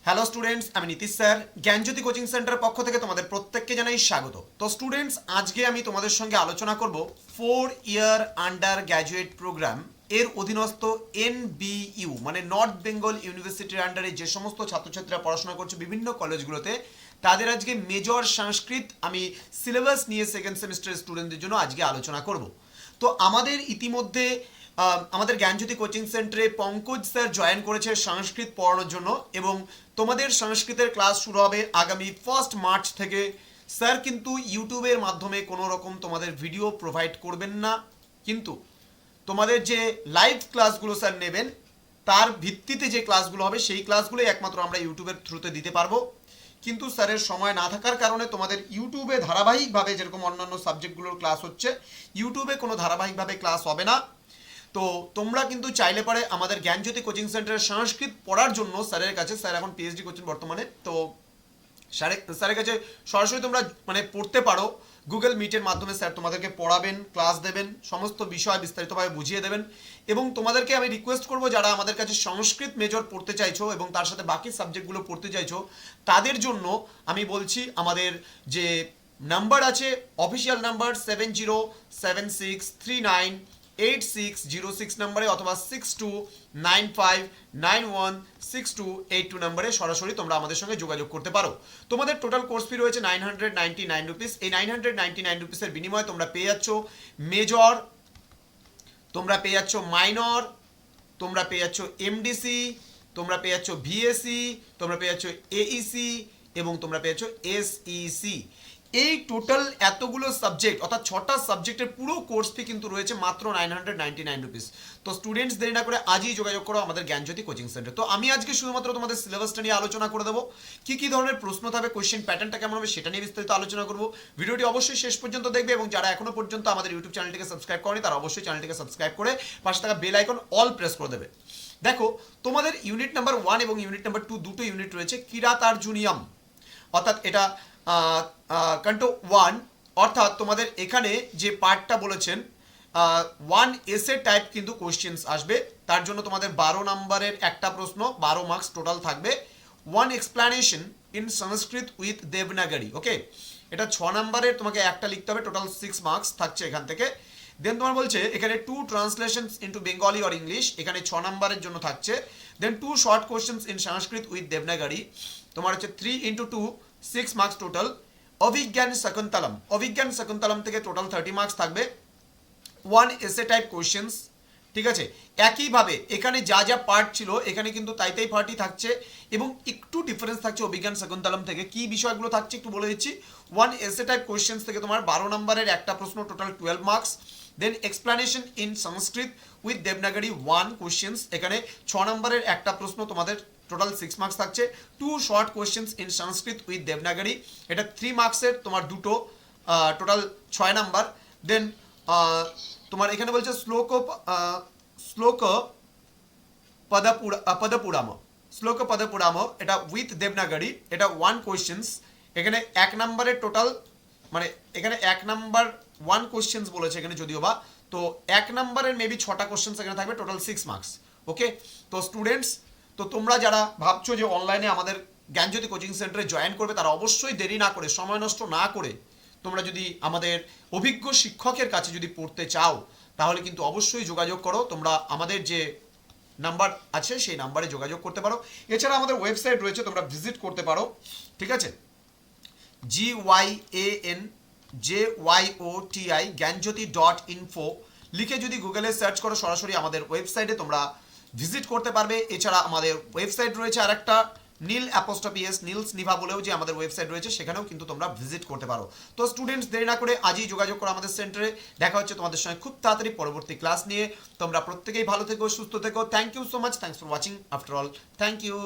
Hello students, আমি Nitish sir জ্ঞানজ্যোতি coaching সেন্টারের পক্ষ থেকে তোমাদের প্রত্যেককে জানাই স্বাগত। তো স্টুডেন্টস, আজকে আমি তোমাদের সঙ্গে আলোচনা করব 4 ইয়ার আন্ডার গ্র্যাজুয়েট প্রোগ্রাম এর অধীনস্থ NBU মানে নর্থ বেঙ্গল ইউনিভার্সিটির আন্ডারে যে সমস্ত ছাত্রছাত্রীরা পড়াশোনা করছে বিভিন্ন কলেজগুলোতে, তাদের আজকে মেজর সংস্কৃত আমি সিলেবাস নিয়ে সেকেন্ড সেমিস্টারের স্টুডেন্টদের জন্য আজকে আলোচনা করব। তো আমাদের ইতিমধ্যে আমাদের জ্ঞানজ্যোতি কোচিং সেন্টারে পঙ্কজ স্যার জয়েন করেছে সংস্কৃত পড়ানোর জন্য, এবং তোমাদের সংস্কৃতের ক্লাস শুরু হবে আগামী 1 মার্চ থেকে। স্যার কিন্তু ইউটিউবের মাধ্যমে কোনো রকম তোমাদের ভিডিও প্রোভাইড করবেন না, কিন্তু তোমাদের যে লাইভ ক্লাসগুলো স্যার নেবেন তার ভিত্তিতে যে ক্লাসগুলো হবে সেই ক্লাসগুলোই একমাত্র আমরা ইউটিউবের থ্রুতে দিতে পারবো। কিন্তু স্যারের সময় না থাকার কারণে তোমাদের ইউটিউবে ধারাবাহিকভাবে যেরকম অন্যান্য সাবজেক্টগুলোর ক্লাস হচ্ছে, ইউটিউবে কোনো ধারাবাহিকভাবে ক্লাস হবে না। তো তোমরা কিন্তু চাইলে পারে আমাদের জ্ঞানজ্যোতি কোচিং সেন্টারের সংস্কৃত পড়ার জন্য স্যারের কাছে, স্যার এখন পিএইচডি করছেন বর্তমানে, তো স্যারের কাছে সরাসরি তোমরা মানে পড়তে পারো। গুগল মিটের মাধ্যমে স্যার তোমাদেরকে পড়াবেন, ক্লাস দেবেন, সমস্ত বিষয় বিস্তারিতভাবে বুঝিয়ে দেবেন। এবং তোমাদেরকে আমি রিকোয়েস্ট করব, যারা আমাদের কাছে সংস্কৃত মেজর পড়তে চাইছো এবং তার সাথে বাকি সাবজেক্টগুলো পড়তে চাইছো, তাদের জন্য আমি বলছি আমাদের যে নাম্বার আছে অফিসিয়াল নাম্বার 7076398606 নম্বরে অথবা 6295916282 নম্বরে সরাসরি তোমরা আমাদের সঙ্গে যোগাযোগ করতে পারো। তোমাদের টোটাল কোর্স ফি রয়েছে 999 রুপিস। এই 999 রুপিসের বিনিময়ে তোমরা পেয়ে যাচ্ছ মেজর, তোমরা পেয়ে যাচ্ছ মাইনর, তোমরা পেয়ে যাচ্ছ এমডিসি, তোমরা পেয়ে যাচ্ছ ভিএসি, তোমরা পেয়ে যাচ্ছ এইসি এবং তোমরা পেয়ে যাচ্ছ এসইসি। এই টোটাল এতগুলো সাবজেক্ট অর্থাৎ 6টা সাবজেক্টের পুরো কোর্স ফি কিন্তু রয়েছে মাত্র 999 রুপিস। তো স্টুডেন্টস দেরি না করে আজই যোগাযোগ করো আমাদের জ্ঞানজ্যোতি কোচিং সেন্টার। তো আমি আজকে শুধুমাত্র তোমাদের সিলেবাসটা নিয়ে আলোচনা করে দেবো, কি ধরনের প্রশ্ন থাকবে, কোয়েশ্চেন প্যাটার্নটা কেমন হবে সেটা নিয়ে বিস্তারিত আলোচনা করবো। ভিডিওটি অবশ্যই শেষ পর্যন্ত দেখবে, এবং যারা এখনো পর্যন্ত আমাদের ইউটিউব চ্যানেলটিকে সাবস্ক্রাইব করেনি তারা অবশ্যই চ্যানেলটিকে সাবস্ক্রাইব করে পাশে থাকা বেল আইকন অল প্রেস করে দেবে। দেখো, তোমাদের ইউনিট নাম্বার 1 এবং ইউনিট নাম্বার 2 দুটো ইউনিট রয়েছে কিরাতার্জুনিয়াম, অর্থাৎ এটা কান্টো 1, অর্থাৎ তোমাদের এখানে যে পার্টটা বলেছেন 1 এসে টাইপ কিন্তু কোশ্চেন্স আসবে। তার জন্য তোমাদের 12 নম্বরের একটা প্রশ্ন, 12 মার্কস টোটাল থাকবে। 1 explanation in Sanskrit with Devanagari, okay, এটা 6 নম্বরের, তোমাকে একটা লিখতে হবে, টোটাল 6 মার্কস থাকছে এখান থেকে। দেন তোমার বলছে এখানে 2 translations into Bengali or English, এখানে 6 নম্বরের জন্য থাকছে। দেন 2 short questions in Sanskrit with Devanagari, তোমার হচ্ছে 3 ইন্টু 2 6 মার্কস টোটাল। অভিজ্ঞান শকুন্তলম, অভিজ্ঞান শকুন্তলম থেকে টোটাল 30 মার্কস থাকবে। 1 এসে টাইপ কোশ্চেন্স, ঠিক আছে। একইভাবে এখানে যা যা পার্ট ছিল এখানে কিন্তু তাই পার্টই থাকছে, এবং একটু ডিফারেন্স থাকছে অভিজ্ঞান শকুন্তলম থেকে। কি বিষয়গুলো থাকছে একটু বলে দিচ্ছি। 1 এসে টাইপ কোশ্চেন্স থেকে তোমার 12 নম্বরের একটা প্রশ্ন, total 12 marks. Then explanation in Sanskrit with Devanagari 1 questions, এখানে 6 নম্বরের একটা প্রশ্ন, তোমাদের টোটাল 6 মার্কস থাকছে। 2 short questions in Sanskrit with Devanagari, এটা 3 মার্কসের তোমার দুটো, টোটাল 6 নাম্বার। দেন তোমার এখানে বলছে শ্লোক পদপুরাম, এটা উইথ দেবনাগরী, এটা 1 কোশ্চেন্স। এখানে 1 নম্বরের টোটাল, মানে এখানে 1 নাম্বার 1 কোশ্চেন্স বলেছে এখানে যদিও বা, তো 1 নম্বরের মেবি 6টা কোশ্চেন্স এখানে থাকবে, টোটাল 6 মার্কস, ওকে। তো স্টুডেন্টস, তো তোমরা যারা ভাবছো যে অনলাইনে আমাদের জ্ঞানজ্যোতি কোচিং সেন্টারে জয়েন করবে, তারা অবশ্যই দেরি না করে, সময় নষ্ট না করে, তোমরা যদি আমাদের অভিজ্ঞ শিক্ষকের কাছে যদি পড়তে চাও, তাহলে কিন্তু অবশ্যই যোগাযোগ করো। তোমরা আমাদের যে নাম্বার আছে সেই নাম্বারে যোগাযোগ করতে পারো। এছাড়া আমাদের ওয়েবসাইট রয়েছে, তোমরা ভিজিট করতে পারো, ঠিক আছে। GYANJYOTI জ্ঞানজ্যোতি.info লিখে যদি গুগলে সার্চ করো, সরাসরি আমাদের ওয়েবসাইটে তোমরা ভিজিট করতে পারবে। এছাড়া আমাদের ওয়েবসাইট রয়েছে আর একটা, নীল অ্যাপোস্ট্রফি এস, নীলস নিভা বলেও যে আমাদের ওয়েবসাইট রয়েছে, সেখানেও কিন্তু তোমরা ভিজিট করতে পারো। তো স্টুডেন্টস, দেরি না করে আজই যোগাযোগ করো আমাদের সেন্টারে। দেখা হচ্ছে তোমাদের সঙ্গে খুব তাড়াতাড়ি পরবর্তী ক্লাস নিয়ে। তোমরা প্রত্যেকেই ভালো থেকো, সুস্থ থেকো। Thank you so much, thanks for watching after all, thank you.